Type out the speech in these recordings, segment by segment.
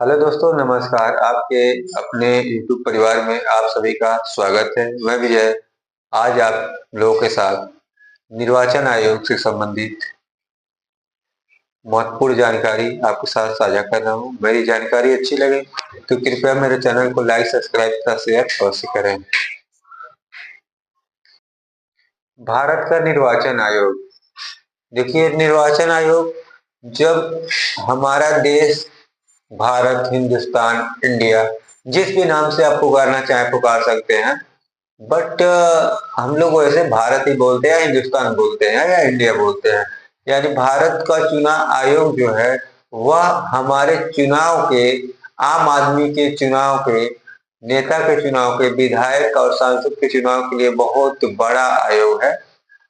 Hello दोस्तों, नमस्कार। आपके अपने YouTube परिवार में आप सभी का स्वागत है। मैं विजय आज आप लोगों के साथ निर्वाचन आयोग से संबंधित महत्वपूर्ण जानकारी आपके साथ साझा कर रहा हूँ। मेरी जानकारी अच्छी लगे तो कृपया मेरे चैनल को लाइक, सब्सक्राइब तथा शेयर अवश्य करें। भारत का निर्वाचन आयोग, देखिए, निर्वाचन आयोग जब हमारा देश भारत, हिंदुस्तान, इंडिया, जिस भी नाम से आप पुकारना चाहे पुकार सकते हैं, बट हम लोग वैसे भारत ही बोलते हैं, हिंदुस्तान बोलते हैं या इंडिया बोलते हैं। यानी भारत का चुनाव आयोग जो है वह हमारे चुनाव के, आम आदमी के चुनाव के, नेता के चुनाव के, विधायक और सांसद के चुनाव के लिए बहुत बड़ा आयोग है,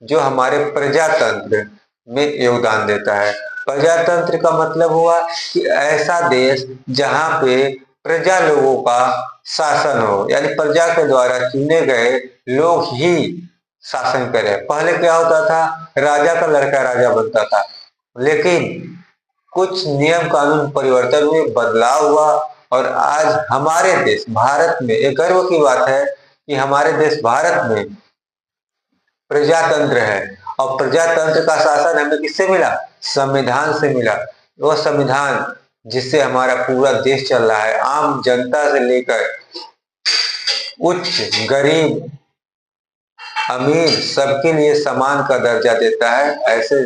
जो हमारे प्रजातंत्र में योगदान देता है। प्रजातंत्र का मतलब हुआ कि ऐसा देश जहां पे प्रजा लोगों का शासन हो, यानी प्रजा के द्वारा चुने गए लोग ही शासन करें। पहले क्या होता था, राजा का लड़का राजा बनता था, लेकिन कुछ नियम कानून परिवर्तन हुए, बदलाव हुआ और आज हमारे देश भारत में एक गर्व की बात है कि हमारे देश भारत में प्रजातंत्र है। और प्रजातंत्र का शासन हमें किससे मिला? संविधान से मिला। वह संविधान जिससे हमारा पूरा देश चल रहा है, आम जनता से लेकर उच्च, गरीब, अमीर, सबके लिए समान का दर्जा देता है। ऐसे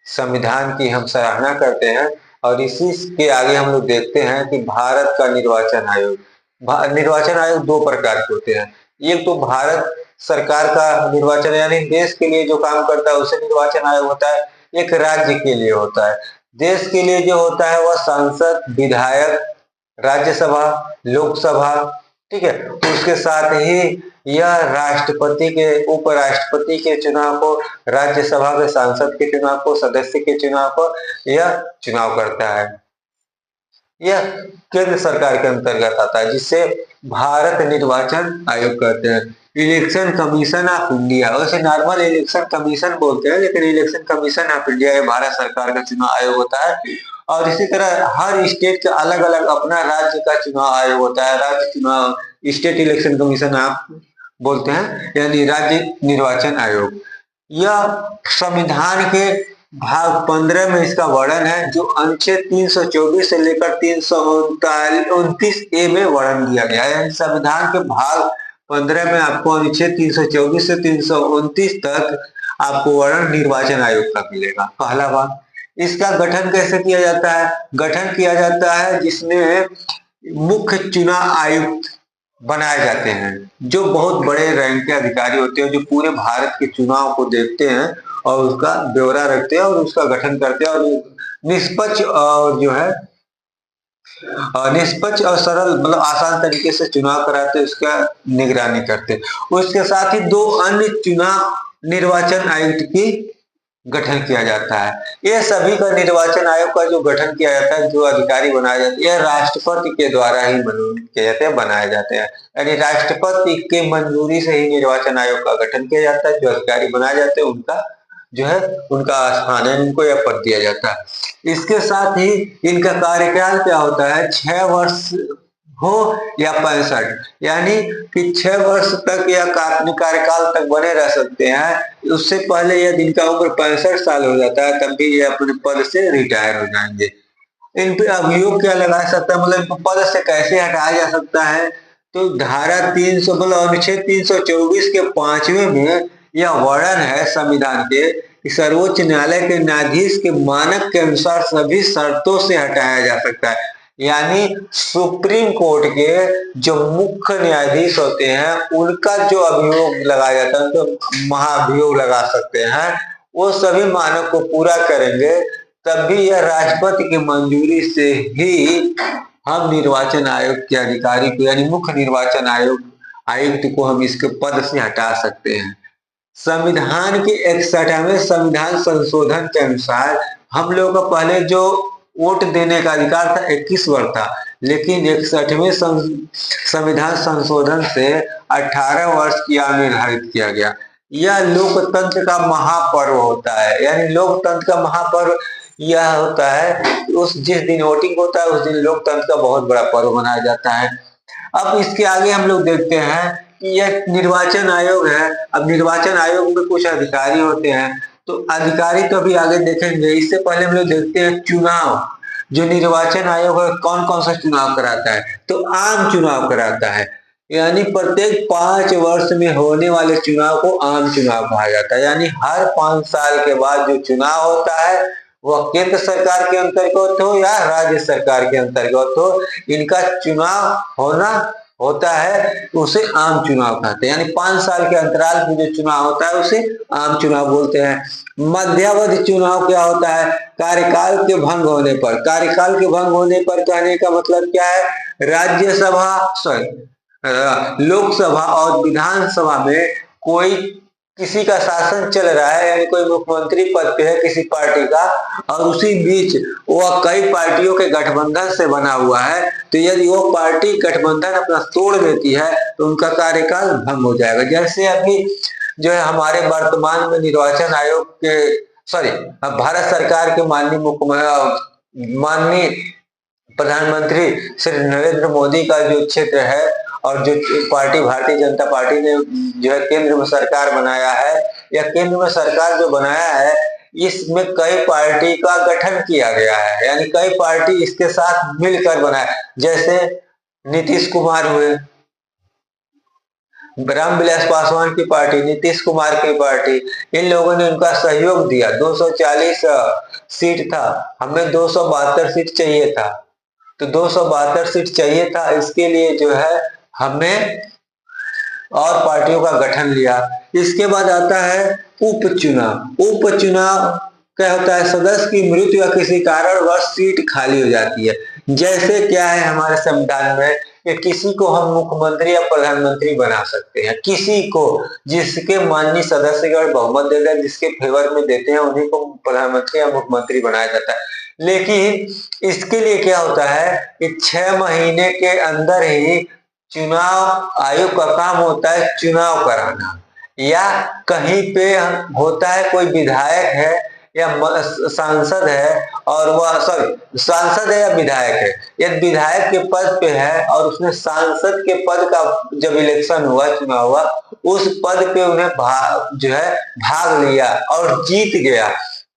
संविधान की हम सराहना करते हैं। और इसी के आगे हम लोग देखते हैं कि भारत का निर्वाचन आयोग, निर्वाचन आयोग दो प्रकार के होते हैं। एक तो भारत सरकार का निर्वाचन, यानी देश के लिए जो काम करता है उसे निर्वाचन आयोग होता है। एक राज्य के लिए होता है। देश के लिए जो होता है वह सांसद, विधायक, राज्यसभा, लोकसभा, ठीक है। उसके साथ ही यह राष्ट्रपति के, उपराष्ट्रपति के चुनाव को, राज्यसभा के सांसद के चुनाव को, सदस्य के चुनाव को यह चुनाव करता है। यह केंद्र सरकार के अंतर्गत आता है, जिसे भारत निर्वाचन आयोग कहते हैं। इलेक्शन कमीशन ऑफ इंडिया, वैसे नॉर्मल इलेक्शन कमीशन बोलते हैं, लेकिन इलेक्शन कमीशन ऑफ इंडिया ये भारत सरकार का चुनाव आयोग होता है। और इसी तरह हर स्टेट का अलग अलग अपना राज्य का चुनाव आयोग होता है। राज्य चुनाव, स्टेट इलेक्शन कमीशन आप बोलते हैं, यानी राज्य निर्वाचन आयोग। यह संविधान के भाग 15 में इसका वर्णन है, जो अनुच्छेद 324 से लेकर 329 ए में वर्णन दिया गया है। संविधान के भाग 15 में आपको अनुच्छेद 324 से 329 तक आपको वर्णन निर्वाचन आयोग का मिलेगा। पहला भाग, इसका गठन कैसे किया जाता है? गठन किया जाता है जिसमें मुख्य चुनाव आयुक्त बनाए जाते हैं, जो बहुत बड़े रैंक के अधिकारी होते हैं, जो पूरे भारत के चुनाव को देखते हैं और उसका ब्यौरा रखते हैं और उसका गठन करते हैं, और निष्पक्ष और जो है निष्पक्ष और सरल, मतलब आसान तरीके से चुनाव कराते, उसका निगरानी करते। उसके साथ ही दो अन्य चुनाव निर्वाचन आयुक्त की गठन किया जाता है। यह सभी का निर्वाचन आयोग का जो गठन किया जाता है, जो अधिकारी बनाए जाते हैं, यह राष्ट्रपति के द्वारा ही मनोनीत किए जाते हैं, बनाए जाते हैं। यानी राष्ट्रपति के मंजूरी से ही निर्वाचन आयोग का गठन किया जाता है। जो अधिकारी बनाए जाते हैं उनका जो है उनका स्थान है, उनको यह पद दिया जाता है। इसके साथ ही इनका कार्यकाल क्या होता है? 6 वर्ष हो या 65, यानी कि 6 वर्ष तक या कार्यकाल तक बने रह सकते हैं। उससे पहले यदि इनका उम्र 65 साल हो जाता है, तब भी ये अपने पद से रिटायर हो जाएंगे। इन पे अभियोग क्या लगा सकता है, मतलब इनको पद से कैसे हटाया जा सकता है? तो धारा 300, मतलब अनुच्छेद 324 के 5वें में यह वर्णन है संविधान के कि सर्वोच्च न्यायालय के न्यायाधीश के मानक के अनुसार सभी शर्तों से हटाया जा सकता है। यानी सुप्रीम कोर्ट के जो मुख्य न्यायाधीश होते हैं उनका जो अभियोग लगाया जाता है, उनको महाभियोग लगा सकते हैं, वो सभी मानक को पूरा करेंगे, तब भी यह राष्ट्रपति की मंजूरी से ही हम निर्वाचन आयोग के अधिकारी को, यानी मुख्य निर्वाचन आयुक्त को हम इसके पद से हटा सकते हैं। संविधान के 61वें संविधान संशोधन के अनुसार हम लोगों का पहले जो वोट देने का अधिकार था 21 वर्ष था, लेकिन 61वें संविधान संशोधन से 18 वर्ष की आयु निर्धारित किया गया। यह लोकतंत्र का महापर्व होता है, यानी लोकतंत्र का महापर्व यह होता है उस जिस दिन वोटिंग होता है उस दिन लोकतंत्र का बहुत बड़ा पर्व मनाया जाता है। अब इसके आगे हम लोग देखते हैं कि यह निर्वाचन आयोग है। अब निर्वाचन आयोग में कुछ अधिकारी होते हैं, तो अधिकारी तो अभी आगे देखेंगे। इससे पहले हम लोग देखते हैं चुनाव। जो निर्वाचन आयोग है कौन कौन सा चुनाव कराता है, तो आम चुनाव कराता है। यानी प्रत्येक 5 वर्ष में होने वाले चुनाव को आम चुनाव कहा जाता है। यानी हर 5 साल के बाद जो चुनाव होता है वह केंद्र सरकार के अंतर्गत हो या राज्य सरकार के अंतर्गत हो, इनका चुनाव होना होता है, उसे आम चुनाव कहते हैं। यानी 5 साल के अंतराल में जो चुनाव होता है उसे आम चुनाव बोलते हैं। मध्यावधि चुनाव क्या होता है, कार्यकाल के भंग होने पर। कार्यकाल के भंग होने पर कहने का मतलब क्या है, राज्यसभा लोकसभा और विधानसभा में कोई किसी का शासन चल रहा है, यानी कोई मुख्यमंत्री पद पे है किसी पार्टी का, और उसी बीच वह कई पार्टियों के गठबंधन से बना हुआ है, तो यदि वो पार्टी गठबंधन अपना तोड़ देती है तो उनका कार्यकाल भंग हो जाएगा। जैसे अभी जो है हमारे वर्तमान में निर्वाचन आयोग के भारत सरकार के माननीय प्रधानमंत्री श्री नरेंद्र मोदी का जो क्षेत्र है और जो पार्टी भारतीय जनता पार्टी ने जो है केंद्र में सरकार बनाया है, या केंद्र में सरकार जो बनाया है इसमें कई पार्टी का गठन किया गया है, यानी कई पार्टी इसके साथ मिलकर बनाया। जैसे नीतीश कुमार हुए, रामविलास पासवान की पार्टी, नीतीश कुमार की पार्टी, इन लोगों ने उनका सहयोग दिया। 240 सीट था, हमें 272 सीट चाहिए था, तो 272 सीट चाहिए था, इसके लिए जो है हमने और पार्टियों का गठन लिया। इसके बाद आता है उपचुनाव। उपचुनाव क्या होता है, सदस्य की मृत्यु या किसी कारणवश सीट खाली हो जाती है। जैसे क्या है हमारे संविधान में कि किसी को हम मुख्यमंत्री या प्रधानमंत्री बना सकते हैं, किसी को जिसके माननीय सदस्यगण बहुमत देते हैं, जिसके फेवर में देते हैं उन्हीं को प्रधानमंत्री या मुख्यमंत्री बनाया जाता है। लेकिन इसके लिए क्या होता है कि 6 महीने के अंदर ही चुनाव आयोग का काम होता है चुनाव कराना, या कहीं पे होता है कोई विधायक है या सांसद है, और वह सांसद है या विधायक है, यदि विधायक के पद पे है और उसने सांसद के पद का जब इलेक्शन हुआ, चुनाव हुआ, उस पद पे उन्हें भाग लिया और जीत गया,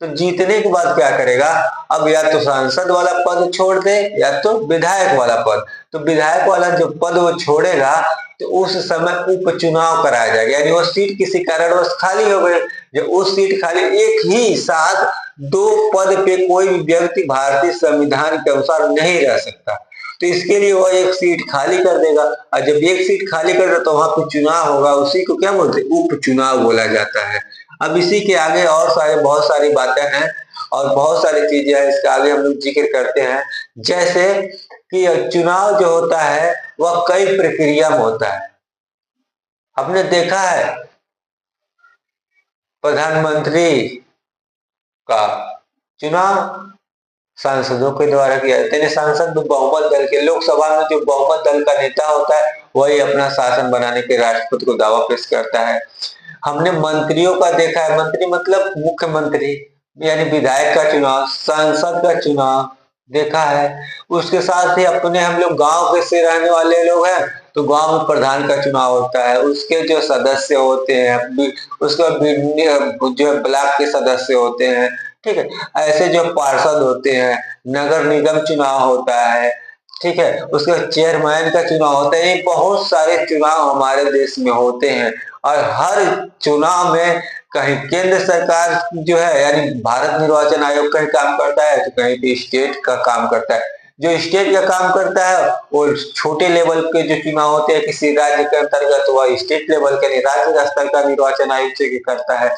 तो जीतने के बाद क्या करेगा, अब या तो सांसद वाला पद छोड़ दे या तो विधायक वाला पद। तो विधायक वाला जो पद वो छोड़ेगा तो उस समय उपचुनाव कराया जाएगा, यानी वो सीट किसी कारणवश खाली हो गई। जब उस सीट खाली, एक ही साथ 2 पद पे कोई भी व्यक्ति भारतीय संविधान के अनुसार नहीं रह सकता, तो इसके लिए वह एक सीट खाली कर देगा, और जब एक सीट खाली कर दे तो वहां पे चुनाव होगा, उसी को क्या बोलते हैं, उपचुनाव बोला जाता है। अब इसी के आगे और बहुत सारी बातें हैं और बहुत सारी चीजें हैं, इसके आगे हम लोग जिक्र करते हैं। जैसे कि चुनाव जो होता है वह कई प्रक्रिया में होता है। हमने देखा है प्रधानमंत्री का चुनाव सांसदों के द्वारा किया जाता है। सांसद बहुमत दल के, लोकसभा में जो बहुमत दल का नेता होता है वही अपना शासन बनाने के राष्ट्रपति को दावा पेश करता है। हमने मंत्रियों का देखा है, मंत्री मतलब मुख्यमंत्री, यानी विधायक का चुनाव, सांसद का चुनाव देखा है। उसके साथ ही अपने हम लोग गांव के से रहने वाले लोग हैं तो गांव में प्रधान का चुनाव होता है, उसके जो सदस्य होते हैं, उसके जो ब्लॉक के सदस्य होते हैं, ठीक है, ऐसे जो पार्षद होते हैं, नगर निगम चुनाव होता है, ठीक है, उसके चेयरमैन का चुनाव होता है। ये बहुत सारे चुनाव हमारे देश में होते हैं, और हर चुनाव में कहीं केंद्र सरकार जो है यानी भारत निर्वाचन आयोग कहीं काम करता है तो कहीं पे स्टेट का काम करता है। जो स्टेट का काम करता है वो छोटे लेवल के जो चुनाव होते हैं किसी राज्य के अंतर्गत, वह स्टेट लेवल के राज्य स्तर का निर्वाचन आयोग से करता है,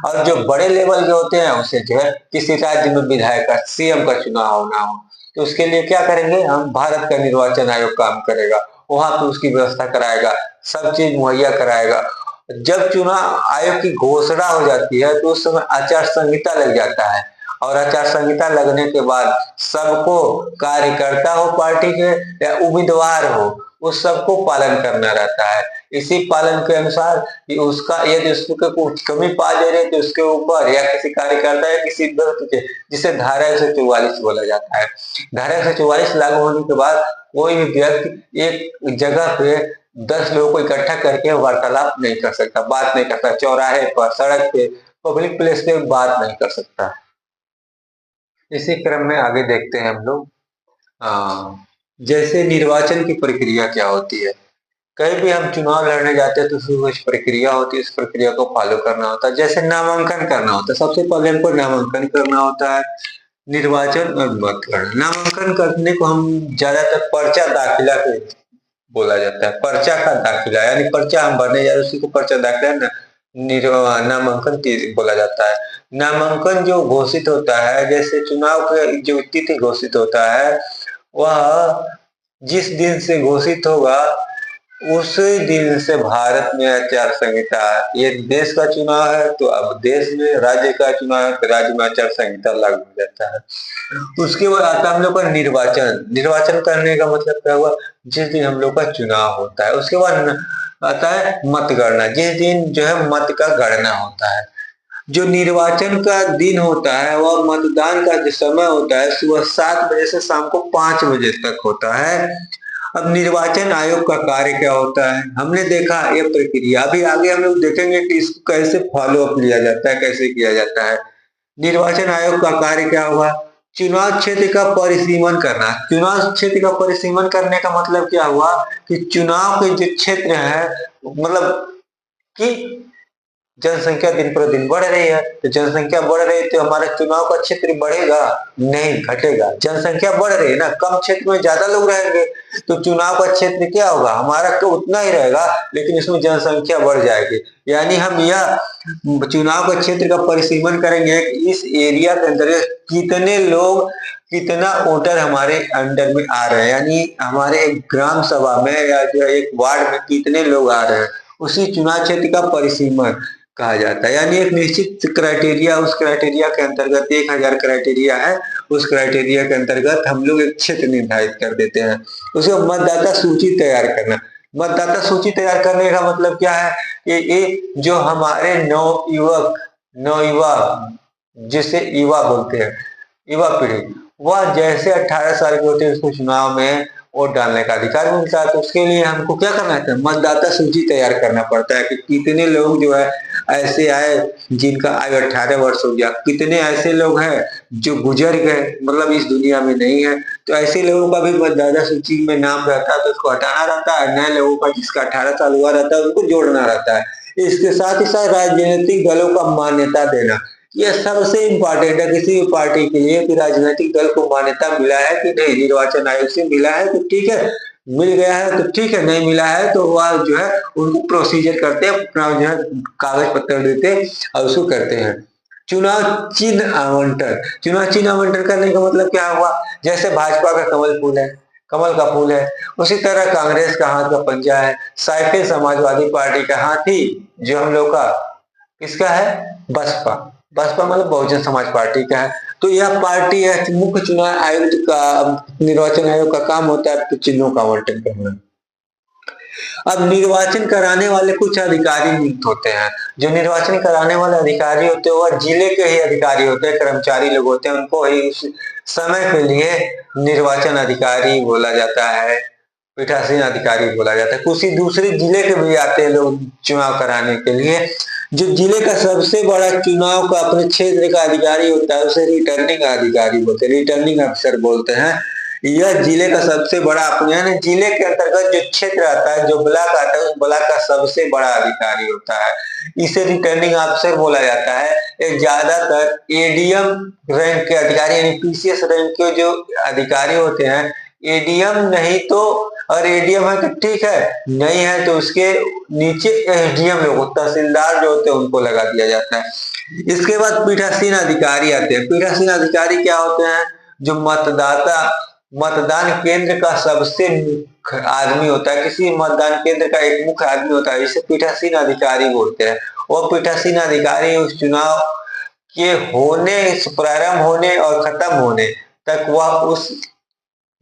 और जो बड़े लेवल के होते हैं उसे जो है किसी राज्य में विधायक का, सीएम का चुनाव होना हो तो उसके लिए क्या करेंगे, हम भारत का निर्वाचन आयोग काम करेगा, वहां पे उसकी व्यवस्था कराएगा, सब चीज मुहैया कराएगा। जब चुनाव आयोग की घोषणा हो जाती है तो उस समय आचार संहिता लग जाता है, और आचार संहिता लगने के बाद सबको, कार्यकर्ता हो पार्टी के या उम्मीदवार हो, उस सबको पालन करना रहता है। इसी पालन के अनुसार कि उसका यदि उसको कुछ कमी पा दे रहे तो उसके ऊपर या किसी कार्यकर्ता या किसी व्यक्ति के, जिसे धारा 144 बोला जाता है। धारा 144 लागू होने के बाद कोई भी व्यक्ति एक जगह पे 10 लोगों को इकट्ठा करके वार्तालाप नहीं कर सकता, बात नहीं कर सकता, चौराहे पर, सड़क पे, पब्लिक प्लेस पे बात नहीं कर सकता। इसी क्रम में आगे देखते हैं हम लोग, जैसे निर्वाचन की प्रक्रिया क्या होती है। कहीं भी हम चुनाव लड़ने जाते हैं तो उसमें कुछ प्रक्रिया होती है, उस प्रक्रिया को फॉलो करना होता है। जैसे नामांकन करना होता है, सबसे पहले हमको नामांकन करना होता है। निर्वाचन और मतगणना, नामांकन करने को हम ज्यादातर पर्चा दाखिला के बोला जाता है। पर्चा का दाखिला यानी पर्चा हम भरने जा रहे हैं, उसी को पर्चा दाखिला नामांकन बोला जाता है। नामांकन जो घोषित होता है, जैसे चुनाव के जो तिथि घोषित होता है, वह जिस दिन से घोषित होगा उसी दिन से भारत में आचार संहिता, ये देश का चुनाव है तो अब देश में, राज्य का चुनाव है तो राज्य में आचार संहिता लागू हो जाता है। उसके बाद आता है हम लोग का निर्वाचन। निर्वाचन करने का मतलब क्या हुआ, जिस दिन हम लोग का चुनाव होता है। उसके बाद आता है मतगणना, जिस दिन जो है मत का गणना होता है। जो निर्वाचन का दिन होता है वह मतदान का जो समय होता है सुबह 7 बजे से शाम को 5 बजे तक होता है। अब निर्वाचन आयोग का कार्य क्या होता है, हमने देखा ये प्रक्रिया, अभी आगे हम लोग देखेंगे कि इसको कैसे फॉलो अप लिया जाता है, कैसे किया जाता है। निर्वाचन आयोग का कार्य क्या हुआ, चुनाव क्षेत्र का परिसीमन करना। चुनाव क्षेत्र का परिसीमन करने का मतलब क्या हुआ कि चुनाव के जो क्षेत्र है, मतलब कि जनसंख्या दिन पर दिन बढ़ रही है, तो जनसंख्या बढ़ रही है तो हमारा चुनाव का क्षेत्र बढ़ेगा नहीं घटेगा। जनसंख्या बढ़ रही है ना, कम क्षेत्र में ज्यादा लोग रहेंगे तो चुनाव का क्षेत्र क्या होगा, हमारा तो उतना ही रहेगा लेकिन इसमें जनसंख्या बढ़ जाएगी। यानी हम यह चुनाव का क्षेत्र का परिसीमन करेंगे कि इस एरिया के अंतर्गत कितने लोग, कितना वोटर हमारे अंडर में आ रहे हैं, यानी हमारे एक ग्राम सभा में या जो एक वार्ड में कितने लोग आ रहे हैं, उसी चुनाव क्षेत्र का परिसीमन कहा जाता है। यानी एक निश्चित क्राइटेरिया, उस क्राइटेरिया के अंतर्गत 1000 क्राइटेरिया है, उस क्राइटेरिया के अंतर्गत हम लोग एक क्षेत्र निर्धारित कर देते हैं। उसे मतदाता सूची तैयार करना। मतदाता सूची तैयार करने का मतलब क्या है कि ये जो हमारे नवयुवा जिसे युवा बोलते हैं, युवा पीढ़ी, वह जैसे 18 साल के होते हैं उसको चुनाव में वोट डालने का अधिकार मिलता है। तो उसके लिए हमको क्या करना है, मतदाता सूची तैयार करना पड़ता है कि कितने लोग जो है ऐसे आए जिनका आयु 18 वर्ष हो गया, कितने ऐसे लोग हैं जो गुजर गए, मतलब इस दुनिया में नहीं है, तो ऐसे लोगों का भी मतदाता सूची में नाम रहता है तो उसको हटाना रहता है। नए लोगों का जिसका 18 साल हुआ रहता है उनको जोड़ना रहता है। इसके साथ ही साथ राजनीतिक दलों का मान्यता देना, यह सबसे इम्पोर्टेंट है किसी भी पार्टी के लिए कि राजनीतिक दल को मान्यता मिला है कि नहीं, निर्वाचन आयोग से मिला है तो ठीक है, मिल गया है तो ठीक है, नहीं मिला है तो वह जो है उनको प्रोसीजर करते हैं, अपना जो है कागज पत्र देते हैं और उसको करते हैं। चुनाव चिन्ह आवंटन। चुनाव चिन्ह आवंटन करने का मतलब क्या हुआ, जैसे भाजपा का कमल फूल है, कमल का फूल है, उसी तरह कांग्रेस का हाथ का पंजा है, साइकिल समाजवादी पार्टी का हाथी जो हम लोग का किसका है, बसपा। बसपा मतलब बहुजन समाज पार्टी का है। तो यह पार्टी है, मुख्य चुनाव आयुक्त का, निर्वाचन आयोग का काम होता है तो चिन्हों का आवंटन करना। अब निर्वाचन कराने वाले कुछ अधिकारी नियुक्त होते हैं। जो निर्वाचन कराने वाले अधिकारी होते हैं वह जिले के ही अधिकारी होते हैं, कर्मचारी लोग होते हैं, उनको ही उस समय के लिए निर्वाचन अधिकारी बोला जाता है, पीठासीन अधिकारी बोला जाता है। कुछ ही दूसरे जिले के भी आते हैं लोग चुनाव कराने के लिए। जो जिले का सबसे बड़ा चुनाव का अपने क्षेत्र का अधिकारी होता है उसे रिटर्निंग अधिकारी बोलते हैं, रिटर्निंग अफसर बोलते हैं। यह जिले का सबसे बड़ा, अपने यानी जिले के अंतर्गत जो क्षेत्र आता है, जो ब्लॉक आता है, उस ब्लॉक का सबसे बड़ा अधिकारी होता है, इसे रिटर्निंग अफसर बोला जाता है। ये ज्यादातर एडीएम रैंक के अधिकारी यानी पीसीएस रैंक के जो अधिकारी होते हैं, एडीएम नहीं तो, और एडीएम है तो ठीक है, नहीं है तो उसके नीचे एसडीएम लोग, तहसीलदार जो होते हैं उनको लगा दिया जाता है। इसके बाद पीठासीन अधिकारी आते हैं। पीठासीन अधिकारी क्या होते हैं, जो मतदान केंद्र का सबसे मुख्य आदमी होता है, किसी मतदान केंद्र का एक मुख्य आदमी होता है, जिसे पीठासीन अधिकारी बोलते हैं। वो पीठासीन अधिकारी उस चुनाव के होने, प्रारंभ होने और खत्म होने तक वह उस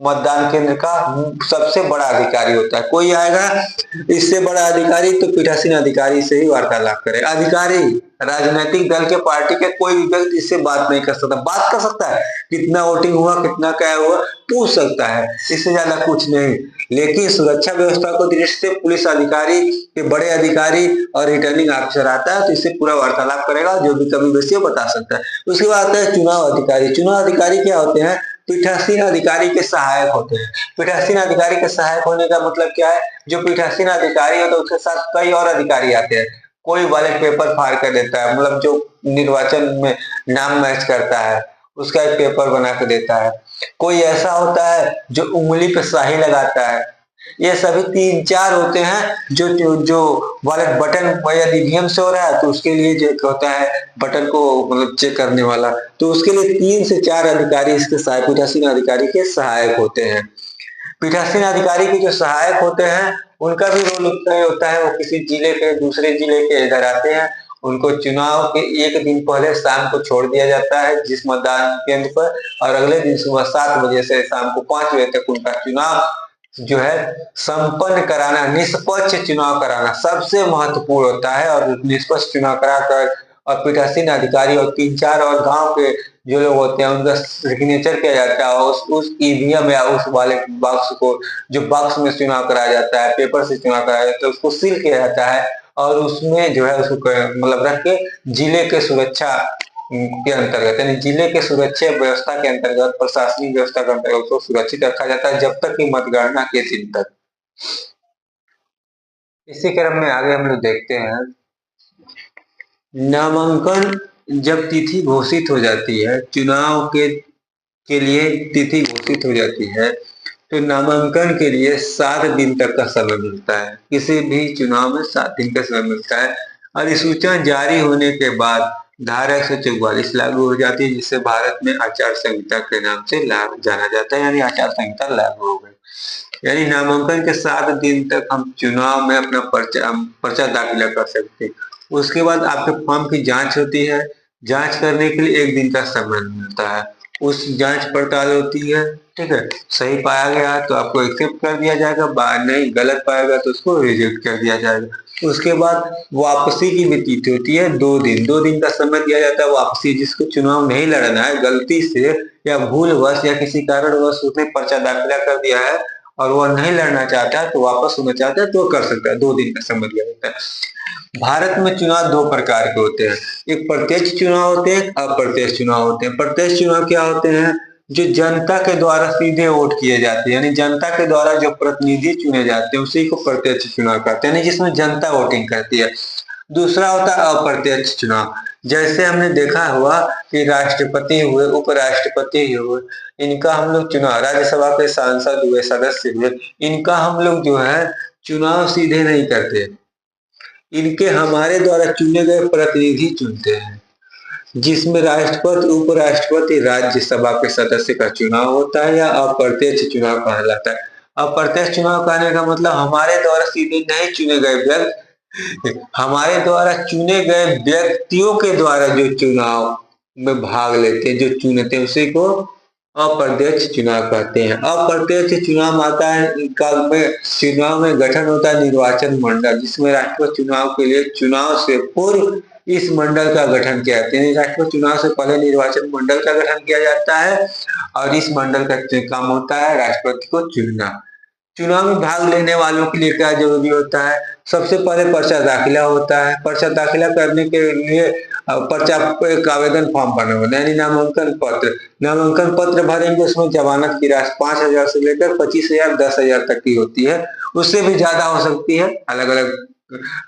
मतदान केंद्र का सबसे बड़ा अधिकारी होता है। कोई आएगा इससे बड़ा अधिकारी तो पीठासीन अधिकारी से ही वार्तालाप करेगा। अधिकारी राजनीतिक दल के पार्टी के कोई भी व्यक्ति इससे बात नहीं कर सकता। बात कर सकता है कितना वोटिंग हुआ, कितना क्या हुआ, पूछ सकता है, इससे ज्यादा कुछ नहीं। लेकिन सुरक्षा व्यवस्था को दृष्टि से पुलिस अधिकारी के बड़े अधिकारी और रिटर्निंग ऑफिसर आता है तो इससे पूरा वार्तालाप करेगा, जो भी कभी वैसे बता सकता है। उसके बाद आता है चुनाव अधिकारी। चुनाव अधिकारी क्या होते हैं? पीठासीन अधिकारी के सहायक होते हैं। पीठासीन अधिकारी के सहायक होने का मतलब क्या है? जो पीठासीन अधिकारी होता है उसके साथ कई और अधिकारी आते हैं। कोई बैलेट पेपर फाड़ कर देता है, मतलब जो निर्वाचन में नाम मैच करता है उसका एक पेपर बना के देता है। कोई ऐसा होता है जो उंगली पे स्याही लगाता है। ये सभी 3-4 होते हैं जो वाले बटन यदि ईवीएम से हो रहा है तो उसके लिए जो होता है बटन को मतलब चेक करने वाला, तो उसके लिए 3 से 4 अधिकारी इसके सहायक पीठासीन अधिकारी के सहायक होते हैं। पीठासीन अधिकारी के जो सहायक होते हैं उनका भी रोल उतना ही होता है। वो किसी जिले के दूसरे जिले के इधर आते हैं, उनको चुनाव के एक दिन पहले शाम को छोड़ दिया जाता है जिस मतदान केंद्र पर, और अगले दिन सुबह 7 बजे से शाम को 5 बजे तक उनका चुनाव जो है संपन्न कराना, निष्पक्ष चुनाव कराना सबसे महत्वपूर्ण होता है। और निष्पक्ष चुनाव कराकर और पीठासीन अधिकारी और 3-4 और गांव के जो लोग होते हैं उनका सिग्नेचर किया जाता है उस ईवीएम या उस वाले बॉक्स को, जो बॉक्स में चुनाव कराया जाता है, पेपर से चुनाव कराया जाता है, उसको सील किया जाता है और उसमें जो है उसको मतलब रख के जिले के सुरक्षा के अंतर्गत यानी जिले के सुरक्षा व्यवस्था के अंतर्गत, प्रशासनिक व्यवस्था के अंतर्गत उसको सुरक्षित रखा जाता है जब तक कि मतगणना के दिन तक। इसी क्रम में आगे हम लोग देखते हैं नामांकन जब तिथि घोषित हो जाती है, चुनाव के लिए तिथि घोषित हो जाती है तो नामांकन के लिए 7 दिन तक का समय मिलता है। किसी भी चुनाव में 7 दिन का समय मिलता है। अधिसूचना जारी होने के बाद धारा 144 लागू हो जाती है जिसे भारत में आचार संहिता के नाम से जाना जाता है, यानी आचार संहिता लागू हो गई। यानी नामांकन के 7 दिन तक हम चुनाव में अपना पर्चा दाखिला कर सकते हैं। उसके बाद आपके फॉर्म की जांच होती है। जांच करने के लिए 1 दिन का समय मिलता है। उस जांच पड़ताल होती है, ठीक है, सही पाया गया तो आपको एक्सेप्ट कर दिया जाएगा, नहीं गलत पाएगा तो उसको रिजेक्ट कर दिया जाएगा। उसके बाद वापसी की भी तिथि होती है 2 दिन का समय दिया जाता है वापसी। जिसको चुनाव नहीं लड़ना है, गलती से या भूलवश या किसी कारणवश उसने पर्चा दाखिला कर दिया है और वह नहीं लड़ना चाहता है तो वापस होना चाहता है तो वो कर सकता है। 2 दिन का समय दिया जाता है। भारत में चुनाव 2 प्रकार के होते हैं, एक प्रत्यक्ष चुनाव होते हैं, अप्रत्यक्ष चुनाव होते हैं। प्रत्यक्ष चुनाव क्या होते हैं? जो जनता के द्वारा सीधे वोट किए जाते हैं, यानी जनता के द्वारा जो प्रतिनिधि चुने जाते हैं उसी को प्रत्यक्ष चुनाव कहते हैं, यानी जिसमें जनता वोटिंग करती है। दूसरा होता है अप्रत्यक्ष चुनाव। जैसे हमने देखा हुआ कि राष्ट्रपति हुए, उपराष्ट्रपति हुए, इनका हम लोग चुनाव, राज्यसभा के सांसद हुए, सदस्य हुए, इनका हम लोग जो है चुनाव सीधे नहीं करते, इनके हमारे द्वारा चुने गए प्रतिनिधि चुनते हैं, जिसमें राष्ट्रपति, उपराष्ट्रपति, राज्यसभा के सदस्य का चुनाव होता है या अप्रत्यक्ष चुनाव कहलाता है। अप्रत्यक्ष चुनाव कहने का मतलब हमारे द्वारा सीधे नहीं चुने गए व्यक्ति, हमारे द्वारा चुने गए व्यक्तियों के द्वारा जो चुनाव में भाग लेते हैं, जो चुनते हैं, उसी को अप्रत्यक्ष चुनाव कहते हैं। अप्रत्यक्ष चुनाव आता है काल में, चुनाव में गठन होता है निर्वाचन मंडल, जिसमें राष्ट्रपति चुनाव के लिए चुनाव से पूर्व इस मंडल का गठन किया जाता है। राष्ट्रपति चुनाव से पहले निर्वाचन मंडल का गठन किया जाता है और इस मंडल का काम होता है राष्ट्रपति को चुनना। चुनाव में भाग लेने वालों के लिए क्या जरूरी होता है? सबसे पहले पर्चा दाखिला होता है। पर्चा दाखिला करने के लिए पर्चा एक आवेदन फॉर्म भरना होता है, यानी नामांकन पत्र। नामांकन पत्र भरेंगे, उसमें जमानत की राशि 5,000 से लेकर 25,000, 10,000 तक की होती है, उससे भी ज्यादा हो सकती है। अलग अलग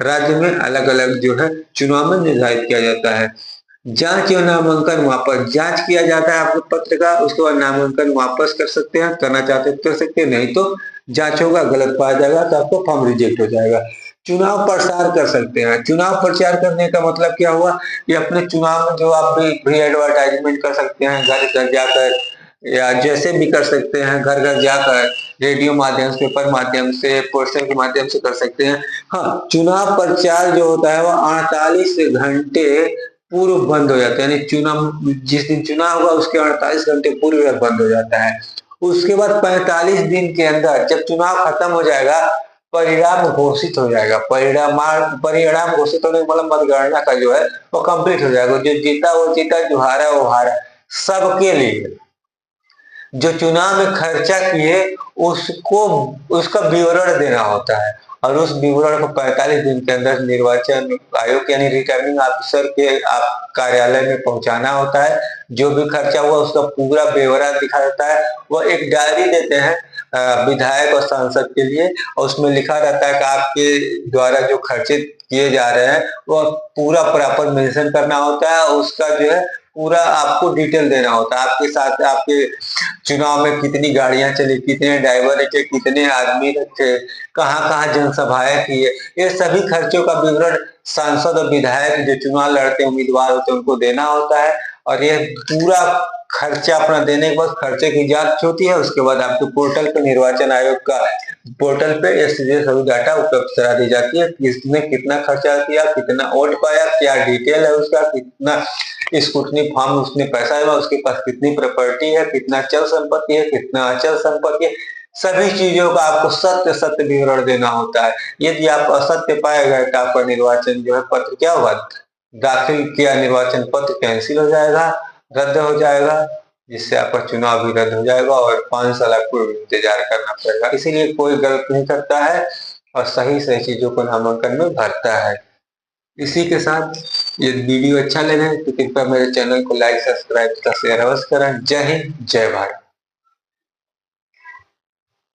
राज्य में अलग अलग जो है चुनाव में निर्धारित किया जाता है। जांच और नामांकन वापस, जांच किया जाता है आपके पत्र का, उसके बाद नामांकन वापस कर सकते हैं, करना चाहते हैं कर सकते हैं, नहीं तो जांच होगा, गलत पाया जाएगा तो आपको फॉर्म रिजेक्ट हो जाएगा। चुनाव प्रचार कर सकते हैं। चुनाव प्रचार करने का मतलब क्या हुआ कि अपने चुनाव में जो आप भी एडवर्टाइजमेंट कर सकते हैं, घर घर जाकर या जैसे भी कर सकते हैं, घर घर जाकर रेडियो माध्यम से, पेपर माध्यम से, पोस्टर के माध्यम से कर सकते हैं। हाँ, चुनाव प्रचार जो होता है वह 48 घंटे पूर्व बंद हो जाता है, यानी चुनाव जिस दिन चुनाव होगा उसके 48 घंटे पूर्व बंद हो जाता है। उसके बाद 45 दिन के अंदर जब चुनाव खत्म हो जाएगा, परिणाम घोषित हो जाएगा। परिणाम घोषित होने का मतलब मतगणना का जो है वो कंप्लीट हो जाएगा। जो जीता वो जीता, जो हारा वो हारा। सबके लिए जो चुनाव में खर्चा किए उसको उसका विवरण देना होता है, और उस विवरण को 45 दिन के अंदर निर्वाचन आयोग यानी रिटर्निंग ऑफिसर के आप कार्यालय में पहुंचाना होता है। जो भी खर्चा हुआ उसका पूरा ब्यौरा दिखा देता है। वो एक डायरी देते हैं विधायक और सांसद के लिए, और उसमें लिखा रहता है कि आपके द्वारा जो खर्चे किए जा रहे हैं वो पूरा प्रॉपर मेंशन करना होता है। उसका जो है पूरा आपको डिटेल देना होता है। आपके साथ आपके चुनाव में कितनी गाड़ियां चली, कितने ड्राइवर रखे, कितने आदमी रखे, कहाँ-कहाँ जनसभाएं की है, ये सभी खर्चों का विवरण सांसद और विधायक जो चुनाव लड़ते हैं, उम्मीदवार होते हैं, उनको देना होता है। और ये पूरा खर्चा अपना देने के बाद खर्चे की जांच होती है। उसके बाद आपके पोर्टल पे, निर्वाचन आयोग का पोर्टल पे ये सीधे सभी डाटा उपलब्ध करा दी जाती है। किसने कितना खर्चा किया, कितना वोट पाया, क्या डिटेल है उसका, कितना स्कूटनी फॉर्म उसने पैसा दिया, उसके पास कितनी प्रॉपर्टी है, कितना चल संपत्ति है, कितना अचल संपत्ति है, सभी चीजों का आपको सत्य सत्य विवरण देना होता है। यदि आप असत्य पाए गए तो आपका निर्वाचन जो है पत्र क्या होगा, दाखिल किया निर्वाचन पत्र कैंसिल हो जाएगा, रद्द हो जाएगा, जिससे आपका चुनाव भी रद्द हो जाएगा और 5 साल आपको इंतजार करना पड़ेगा। इसीलिए कोई गलत नहीं करता है और सही सही चीजों को नामांकन में भरता है। इसी के साथ ये वीडियो अच्छा लगे तो कृपया मेरे चैनल को लाइक, सब्सक्राइब तथा शेयर अवश्य करें। जय हिंद, जय भारत।